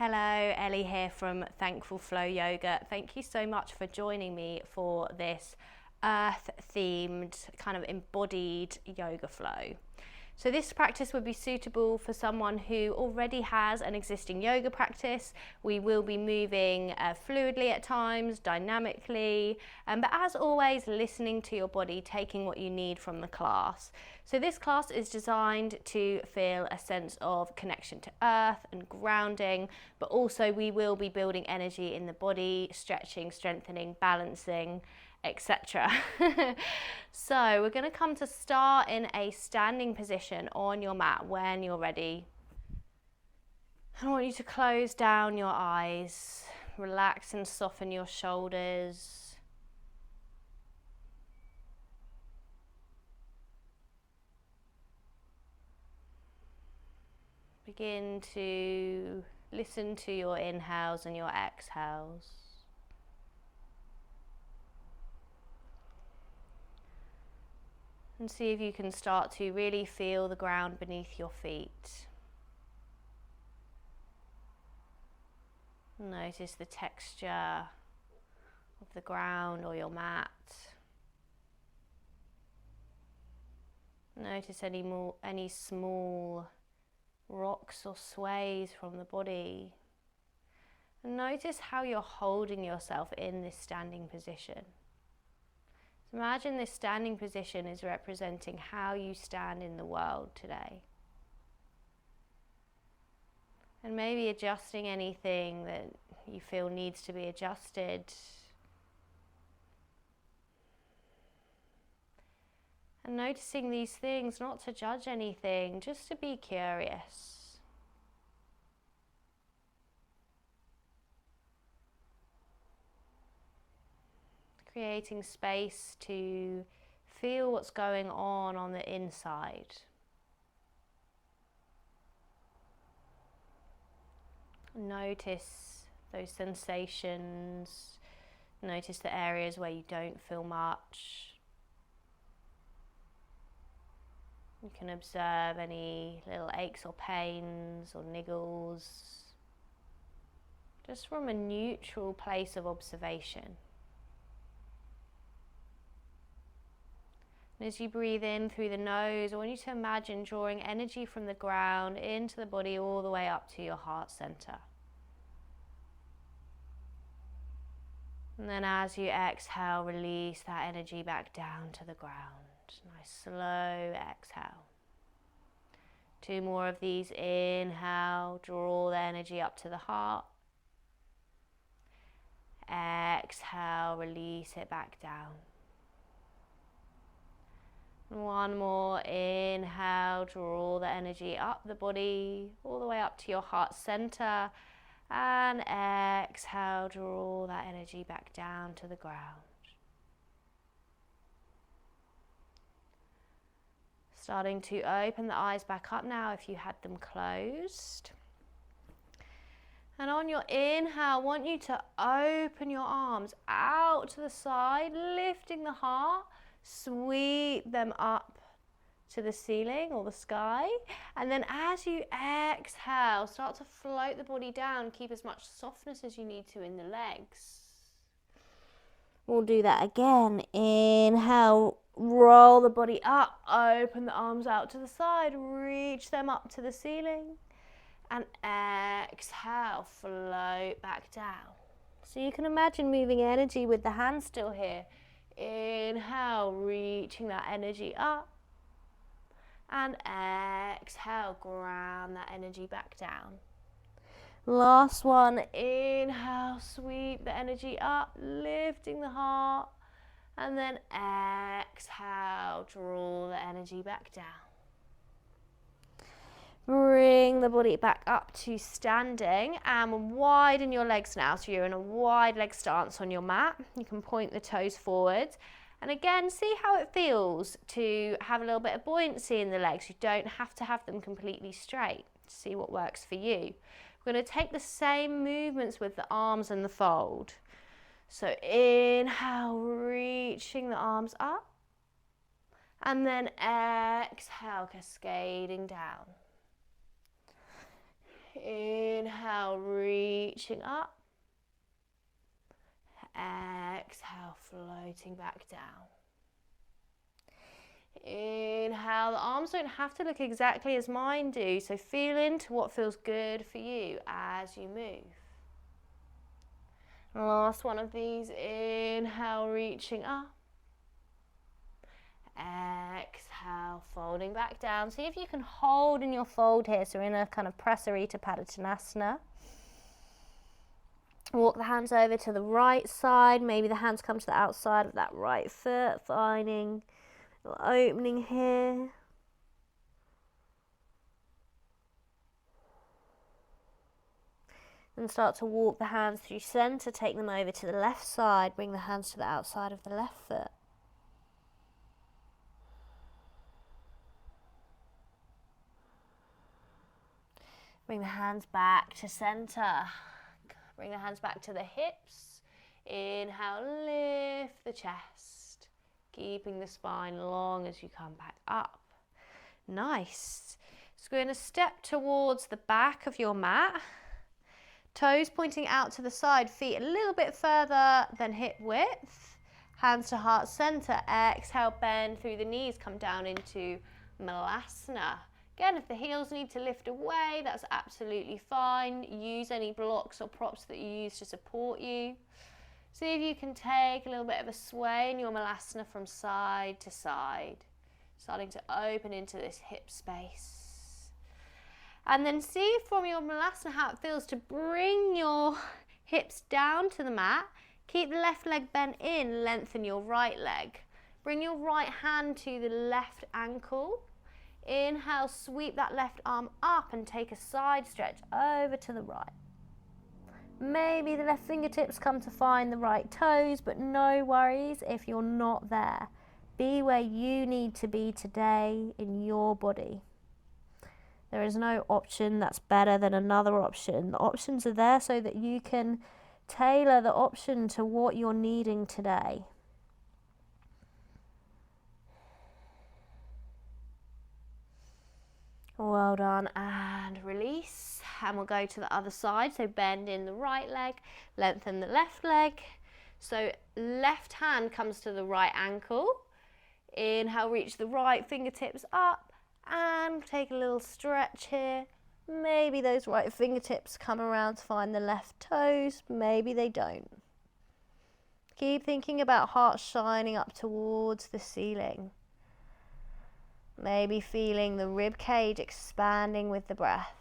Hello, Elly here from Thankful Flow Yoga. Thank you so much for joining me for this earth-themed kind of embodied yoga flow. So this practice would be suitable for someone who already has an existing yoga practice. We will be moving fluidly at times, dynamically, but as always, listening to your body, taking what you need from the class. So this class is designed to feel a sense of connection to earth and grounding, but also we will be building energy in the body, stretching, strengthening, balancing, etc. So we're going to come to start in a standing position on your mat when you're ready. I want you to close down your eyes, relax and soften your shoulders. Begin to listen to your inhales and your exhales. And see if you can start to really feel the ground beneath your feet. Notice the texture of the ground or your mat. Notice any small rocks or sways from the body. And notice how you're holding yourself in this standing position. Imagine this standing position is representing how you stand in the world today. And maybe adjusting anything that you feel needs to be adjusted. And noticing these things, not to judge anything, just to be curious. Creating space to feel what's going on the inside. Notice those sensations. Notice the areas where you don't feel much. You can observe any little aches or pains or niggles, just from a neutral place of observation. And as you breathe in through the nose, I want you to imagine drawing energy from the ground into the body all the way up to your heart center. And then as you exhale, release that energy back down to the ground. Nice slow exhale. 2 more of these. Inhale, draw the energy up to the heart. Exhale, release it back down. 1 more, inhale, draw the energy up the body, all the way up to your heart center, and exhale, draw that energy back down to the ground. Starting to open the eyes back up now if you had them closed. And on your inhale, I want you to open your arms out to the side, lifting the heart. Sweep them up to the ceiling or the sky, and then as you exhale, start to float the body down. Keep as much softness as you need to in the legs. We'll do that again. Inhale, roll the body up, open the arms out to the side, reach them up to the ceiling, and exhale, float back down. So you can imagine moving energy with the hands still here. Inhale, reaching that energy up, and exhale, ground that energy back down. Last one, inhale, sweep the energy up, lifting the heart, and then exhale, draw the energy back down. Bring the body back up to standing and widen your legs now. So you're in a wide leg stance on your mat. You can point the toes forward. And again, see how it feels to have a little bit of buoyancy in the legs. You don't have to have them completely straight. See what works for you. We're going to take the same movements with the arms and the fold. So inhale, reaching the arms up. And then exhale, cascading down. Inhale, reaching up. Exhale, floating back down. Inhale, the arms don't have to look exactly as mine do, so feel into what feels good for you as you move. Last one of these, inhale, reaching up. Exhale, folding back down. See if you can hold in your fold here, so in a kind of Prasarita Padottanasana. Walk the hands over to the right side, maybe the hands come to the outside of that right foot, finding a little opening here. And start to walk the hands through center, take them over to the left side, bring the hands to the outside of the left foot. Bring the hands back to center. Bring the hands back to the hips. Inhale, lift the chest. Keeping the spine long as you come back up. Nice. So we're going to step towards the back of your mat. Toes pointing out to the side, feet a little bit further than hip width. Hands to heart center. Exhale, bend through the knees, come down into Malasana. Again, if the heels need to lift away, that's absolutely fine. Use any blocks or props that you use to support you. See if you can take a little bit of a sway in your Malasana from side to side. Starting to open into this hip space. And then see from your Malasana how it feels to bring your hips down to the mat. Keep the left leg bent in, lengthen your right leg. Bring your right hand to the left ankle. Inhale, sweep that left arm up and take a side stretch over to the right. Maybe the left fingertips come to find the right toes, but no worries if you're not there. Be where you need to be today in your body. There is no option that's better than another option. The options are there so that you can tailor the option to what you're needing today. Well done, and release. And we'll go to the other side. So bend in the right leg, lengthen the left leg. So left hand comes to the right ankle. Inhale, reach the right fingertips up and take a little stretch here. Maybe those right fingertips come around to find the left toes, maybe they don't. Keep thinking about heart shining up towards the ceiling. Maybe feeling the rib cage expanding with the breath.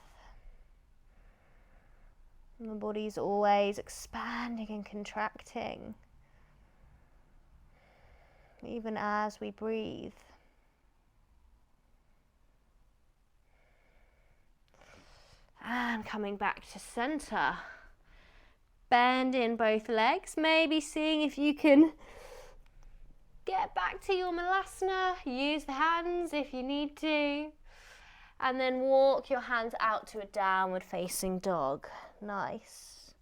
And the body's always expanding and contracting, even as we breathe. And coming back to center. Bend in both legs, maybe seeing if you can get back to your Malasana, use the hands if you need to, and then walk your hands out to a downward facing dog. Nice.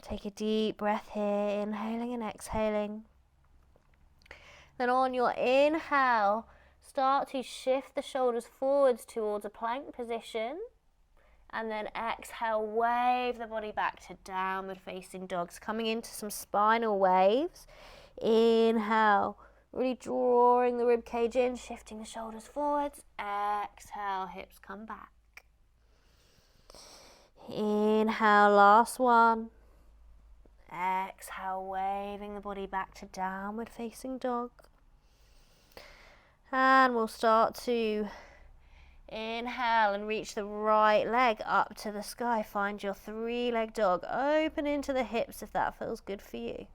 Take a deep breath here, inhaling and exhaling. Then on your inhale, start to shift the shoulders forwards towards a plank position. And then exhale, wave the body back to downward facing dogs, coming into some spinal waves. Inhale, really drawing the rib cage in, shifting the shoulders forwards. Exhale, hips come back. Inhale, last one. Exhale, waving the body back to downward facing dog. And we'll start to inhale and reach the right leg up to the sky. Find your three-leg dog. Open into the hips if that feels good for you.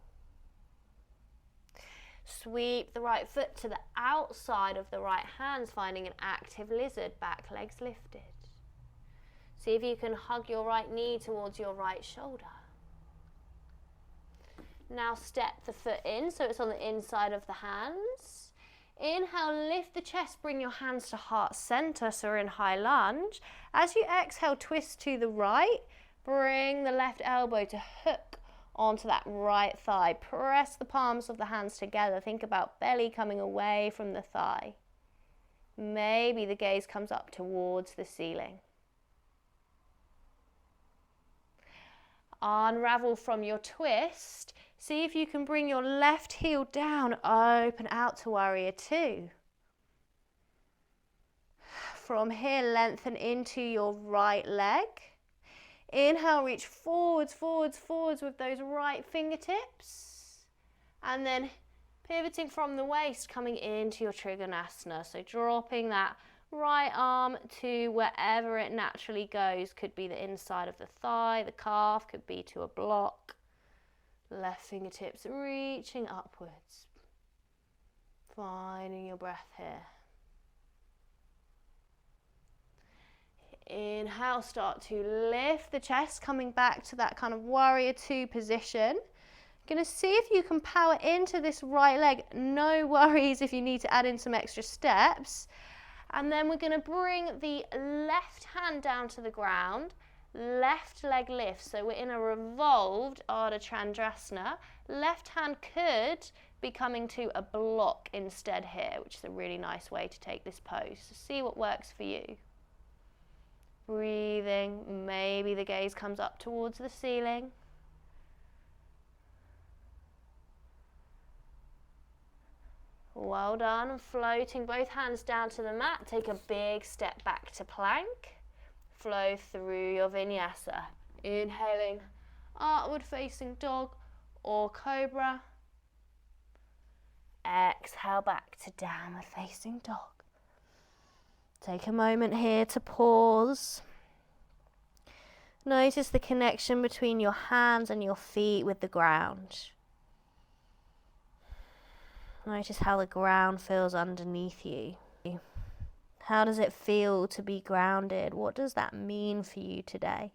Sweep the right foot to the outside of the right hands, finding an active lizard, back legs lifted. See if you can hug your right knee towards your right shoulder. Now step the foot in so it's on the inside of the hands. Inhale, lift the chest, bring your hands to heart center, so we're in high lunge. As you exhale, twist to the right, bring the left elbow to hook onto that right thigh. Press the palms of the hands together. Think about belly coming away from the thigh. Maybe the gaze comes up towards the ceiling. Unravel from your twist. See if you can bring your left heel down, open out to warrior two. From here, lengthen into your right leg. Inhale, reach forwards, forwards, forwards with those right fingertips. And then pivoting from the waist, coming into your Trikonasana. So dropping that right arm to wherever it naturally goes. Could be the inside of the thigh, the calf, could be to a block. Left fingertips reaching upwards. Finding your breath here. Inhale, start to lift the chest, coming back to that kind of warrior two position. Going to see if you can power into this right leg. No worries if you need to add in some extra steps. And then we're going to bring the left hand down to the ground, left leg lifts. So we're in a revolved Ardha Chandrasana. Left hand could be coming to a block instead here, which is a really nice way to take this pose. So see what works for you. Breathing, maybe the gaze comes up towards the ceiling. Well done. Floating both hands down to the mat. Take a big step back to plank. Flow through your vinyasa. Inhaling, upward facing dog or cobra. Exhale back to downward facing dog. Take a moment here to pause. Notice the connection between your hands and your feet with the ground. Notice how the ground feels underneath you. How does it feel to be grounded? What does that mean for you today?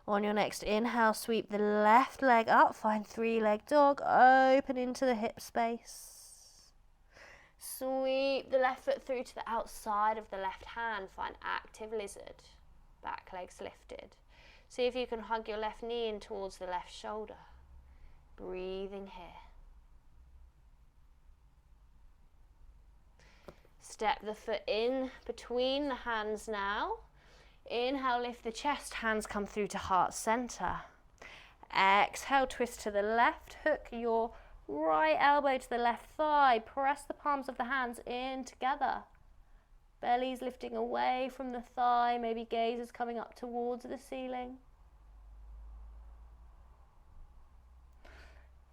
On your next inhale, sweep the left leg up, find three-leg dog, open into the hip space. Sweep the left foot through to the outside of the left hand, find active lizard, back legs lifted. See if you can hug your left knee in towards the left shoulder. Breathing here. Step the foot in between the hands now. Inhale, lift the chest, hands come through to heart center. Exhale, twist to the left, hook your right elbow to the left thigh, press the palms of the hands in together. Belly's lifting away from the thigh, maybe gaze is coming up towards the ceiling.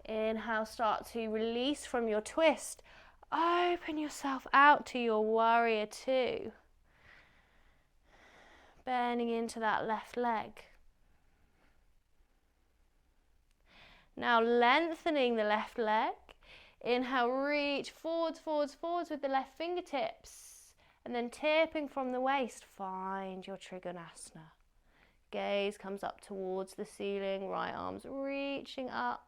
Inhale, start to release from your twist. Open yourself out to your warrior two. Bending into that left leg. Now lengthening the left leg. Inhale, reach forwards, forwards, forwards with the left fingertips. And then tipping from the waist, find your Trikonasana. Gaze comes up towards the ceiling, right arms reaching up.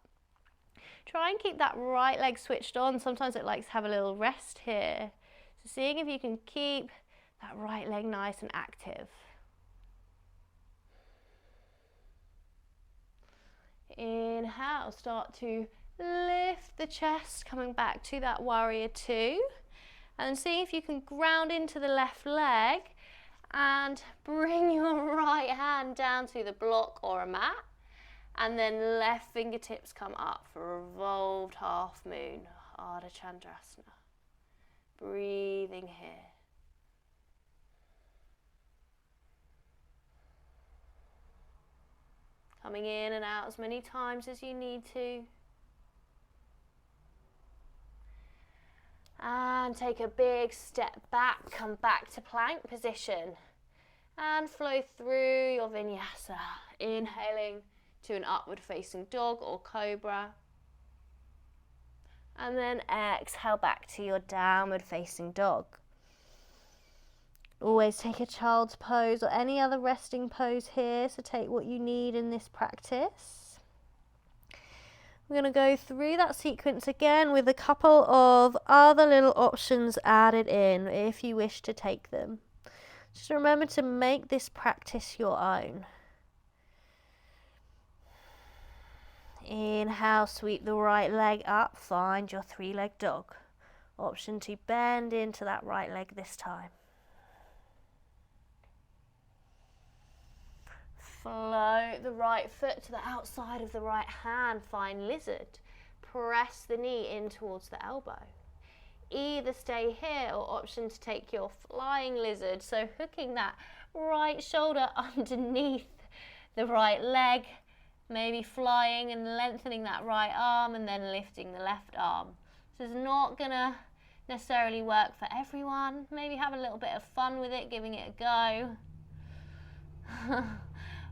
Try and keep that right leg switched on. Sometimes it likes to have a little rest here. So seeing if you can keep that right leg nice and active. Inhale, start to lift the chest, coming back to that warrior two. And see if you can ground into the left leg and bring your right hand down to the block or a mat. And then left fingertips come up for a revolved half moon, Ardha Chandrasana. Breathing here. Coming in and out as many times as you need to. And take a big step back, come back to plank position. And flow through your vinyasa. Inhaling to an upward facing dog or cobra. And then exhale back to your downward facing dog. Always take a child's pose or any other resting pose here, so take what you need in this practice. We're going to go through that sequence again with a couple of other little options added in if you wish to take them. Just remember to make this practice your own. Inhale, sweep the right leg up, find your three-legged dog. Option to bend into that right leg this time. Float the right foot to the outside of the right hand, find lizard. Press the knee in towards the elbow. Either stay here or option to take your flying lizard, so hooking that right shoulder underneath the right leg, maybe flying and lengthening that right arm and then lifting the left arm. This is not gonna necessarily work for everyone. Maybe have a little bit of fun with it, giving it a go.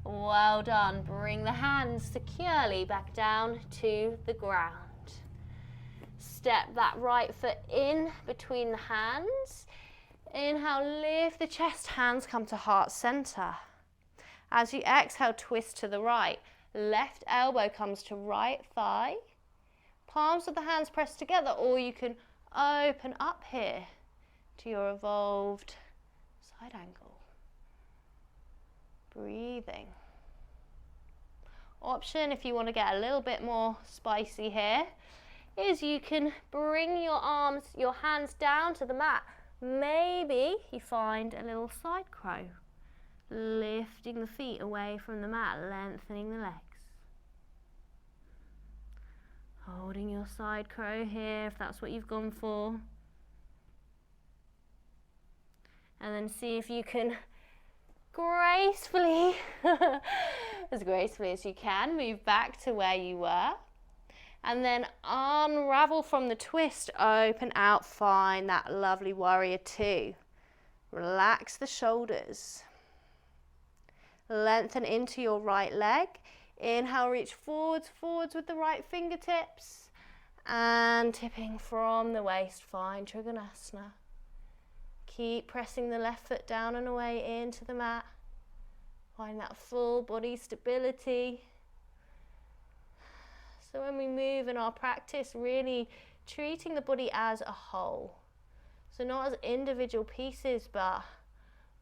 Well done. Bring the hands securely back down to the ground. Step that right foot in between the hands. Inhale, lift the chest, hands come to heart center. As you exhale, twist to the right. Left elbow comes to right thigh. Palms of the hands press together, or you can open up here to your evolved side angle. Breathing. Option, if you want to get a little bit more spicy here, is you can bring your arms, your hands down to the mat. Maybe you find a little side crow. Lifting the feet away from the mat, lengthening the legs. Holding your side crow here if that's what you've gone for. And then see if you can gracefully, as gracefully as you can, move back to where you were. And then unravel from the twist, open out, find that lovely warrior two. Relax the shoulders. Lengthen into your right leg. Inhale, reach forwards, forwards with the right fingertips. And tipping from the waist, find Trikonasana. Keep pressing the left foot down and away into the mat. Find that full body stability. So when we move in our practice, really treating the body as a whole. So not as individual pieces, but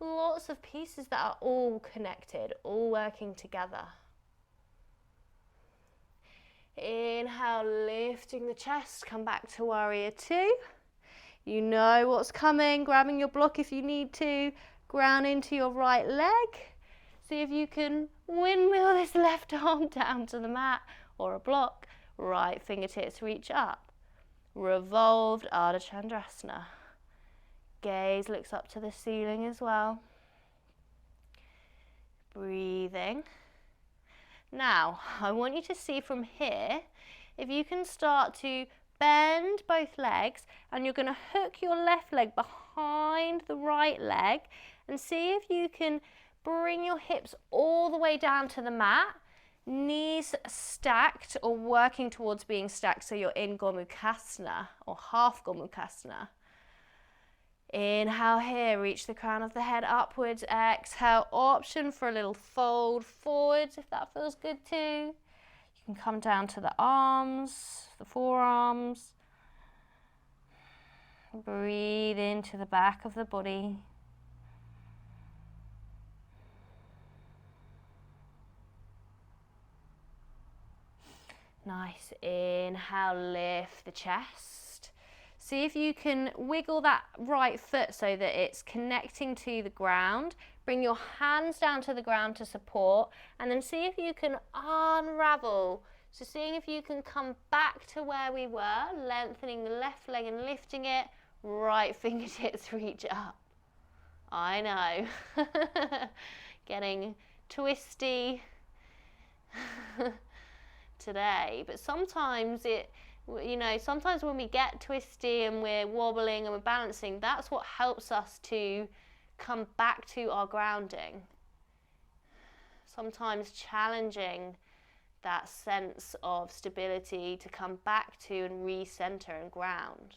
lots of pieces that are all connected, all working together. Inhale, lifting the chest, come back to warrior two. You know what's coming, grabbing your block if you need to, ground into your right leg. See if you can windmill this left arm down to the mat or a block. Right fingertips reach up. Revolved Ardha Chandrasana. Gaze looks up to the ceiling as well. Breathing. Now, I want you to see from here if you can start to bend both legs, and you're going to hook your left leg behind the right leg and see if you can bring your hips all the way down to the mat, knees stacked or working towards being stacked, so you're in Gomukhasana or half Gomukhasana. Inhale here, reach the crown of the head upwards. Exhale, option for a little fold forwards if that feels good too. You can come down to the arms, the forearms. Breathe into the back of the body. Nice. Inhale, lift the chest. See if you can wiggle that right foot so that it's connecting to the ground. Bring your hands down to the ground to support, and then see if you can unravel. So seeing if you can come back to where we were, lengthening the left leg and lifting it, right fingertips reach up. I know. Getting twisty today, but sometimes sometimes when we get twisty and we're wobbling and we're balancing, that's what helps us to come back to our grounding. Sometimes challenging that sense of stability to come back to and recenter and ground.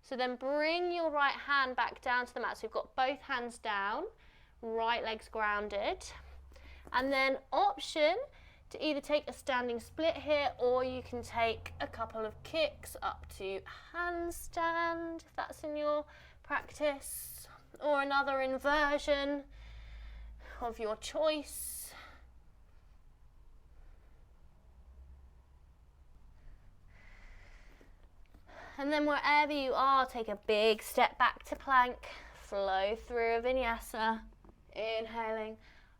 So then bring your right hand back down to the mat. So you've got both hands down, right leg's grounded, and then option to either take a standing split here, or you can take a couple of kicks up to handstand if that's in your practice, or another inversion of your choice. And then wherever you are, take a big step back to plank, flow through a vinyasa, inhaling,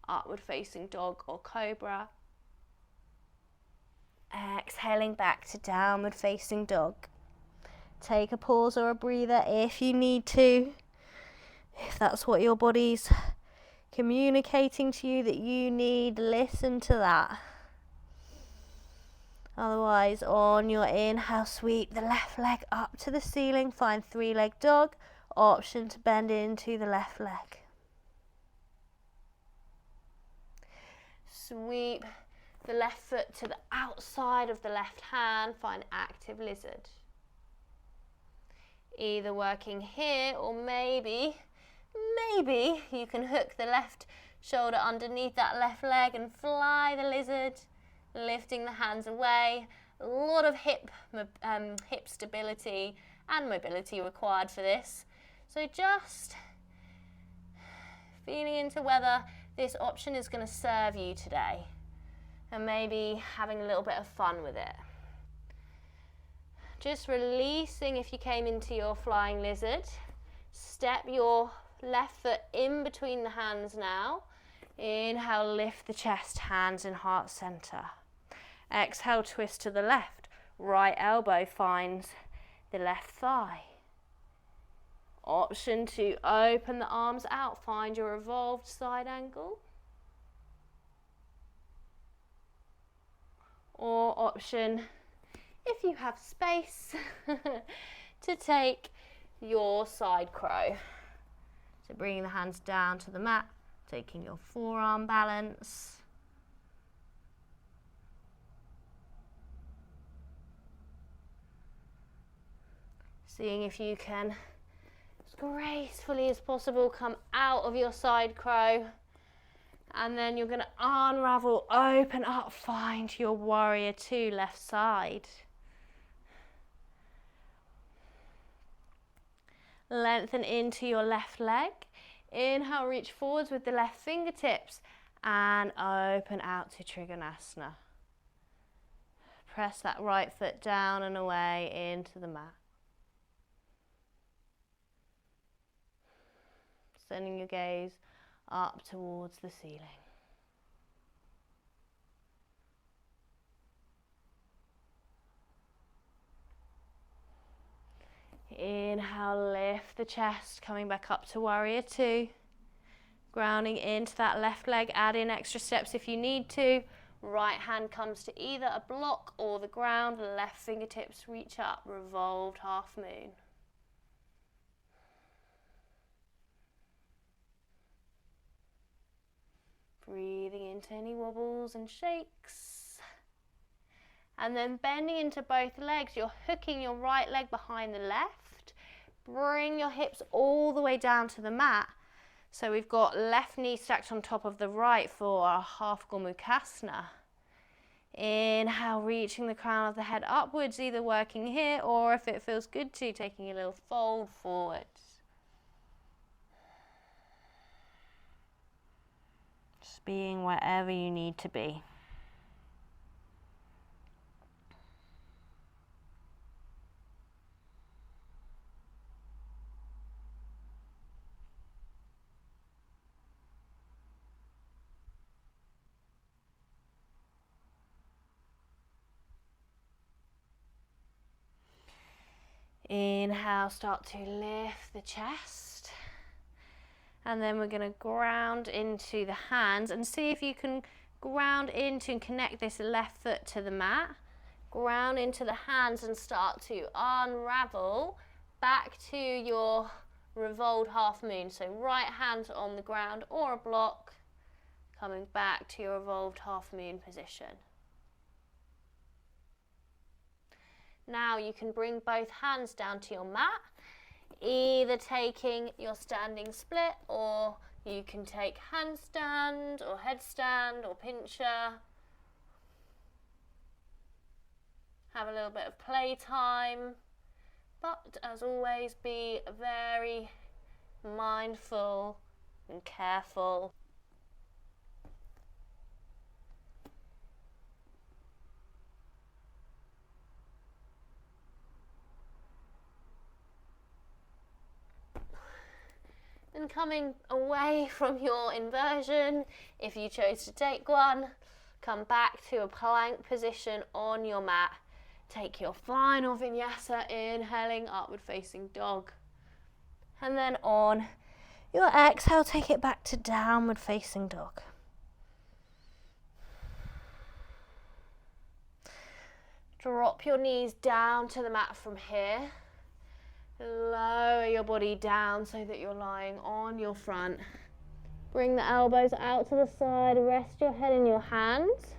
upward facing dog or cobra. Exhaling back to downward facing dog. Take a pause or a breather if you need to. If that's what your body's communicating to you that you need, listen to that. Otherwise, on your inhale, sweep the left leg up to the ceiling. Find three-leg dog. Option to bend into the left leg. Sweep the left foot to the outside of the left hand. Find active lizard. Either working here or maybe you can hook the left shoulder underneath that left leg and fly the lizard, lifting the hands away. A lot of hip stability and mobility required for this. So just feeling into whether this option is going to serve you today and maybe having a little bit of fun with it. Just releasing if you came into your flying lizard. Step your left foot in between the hands now. Inhale, lift the chest, hands in heart center. Exhale, twist to the left. Right elbow finds the left thigh. Option to open the arms out. Find your evolved side angle. Or option, if you have space, to take your side crow. So bringing the hands down to the mat, taking your forearm balance. Seeing if you can, as gracefully as possible, come out of your side crow. And then you're going to unravel, open up, find your warrior two, left side. Lengthen into your left leg. Inhale, reach forwards with the left fingertips and open out to Trikonasana. Press that right foot down and away into the mat. Sending your gaze up towards the ceiling. Inhale, lift the chest, coming back up to warrior two. Grounding into that left leg, add in extra steps if you need to. Right hand comes to either a block or the ground, left fingertips reach up, revolved half moon. Breathing into any wobbles and shakes. And then bending into both legs, you're hooking your right leg behind the left. Bring your hips all the way down to the mat. So we've got left knee stacked on top of the right for our half Gomukhasana. Inhale, reaching the crown of the head upwards, either working here or if it feels good to, taking a little fold forwards. Just being wherever you need to be. Inhale, start to lift the chest. And then we're going to ground into the hands and see if you can ground into and connect this left foot to the mat. Ground into the hands and start to unravel back to your revolved half moon. So right hand on the ground or a block, coming back to your revolved half moon position. Now you can bring both hands down to your mat, either taking your standing split or you can take handstand or headstand or pincher. Have a little bit of playtime, but as always be very mindful and careful. And coming away from your inversion, if you chose to take one, come back to a plank position on your mat. Take your final vinyasa, inhaling upward facing dog. And then on your exhale, take it back to downward facing dog. Drop your knees down to the mat from here. Lower your body down so that you're lying on your front. Bring the elbows out to the side, rest your head in your hands.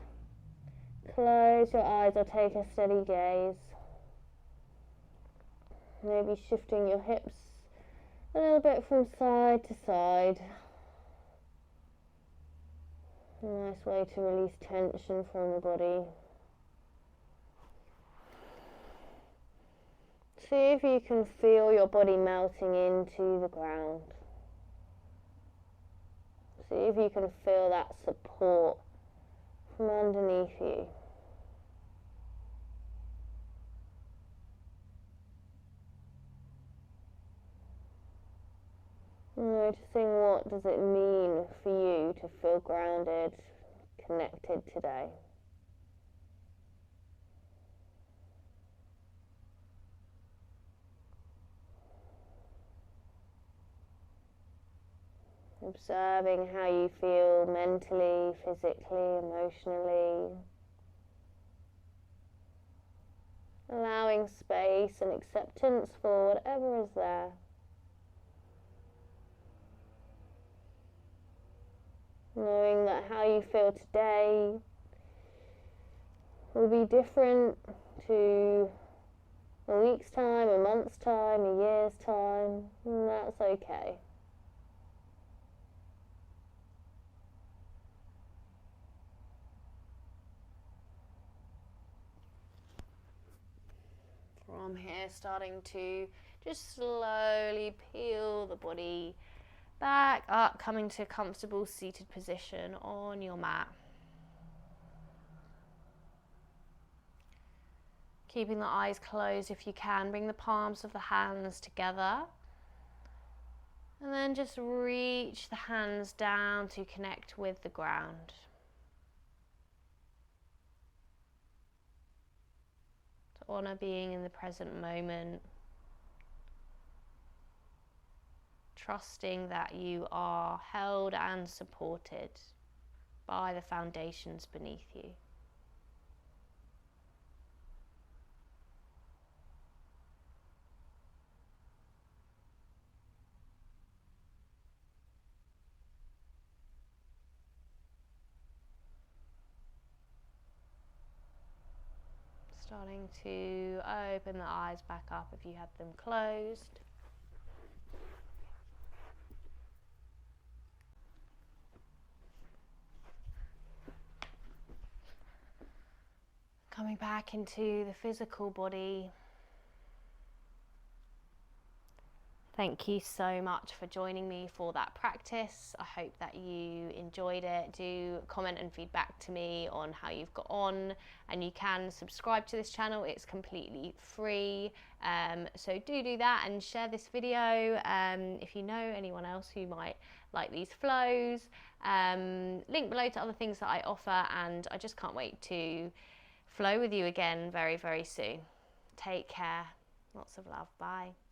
Close your eyes or take a steady gaze. Maybe shifting your hips a little bit from side to side. A nice way to release tension from the body. See if you can feel your body melting into the ground. See if you can feel that support from underneath you. Noticing what does it mean for you to feel grounded, connected today. Observing how you feel mentally, physically, emotionally. Allowing space and acceptance for whatever is there. Knowing that how you feel today will be different to a week's time, a month's time, a year's time, and that's okay. From here, starting to just slowly peel the body back up, coming to a comfortable seated position on your mat. Keeping the eyes closed if you can, bring the palms of the hands together. And then just reach the hands down to connect with the ground. To honor being in the present moment. Trusting that you are held and supported by the foundations beneath you. Starting to open the eyes back up if you had them closed. Coming back into the physical body. Thank you so much for joining me for that practice. I hope that you enjoyed it. Do comment and feedback to me on how you've got on, and you can subscribe to this channel. It's completely free. So do that and share this video if you know anyone else who might like these flows. Link below to other things that I offer, and I just can't wait to flow with you again very, very soon. Take care. Lots of love. Bye.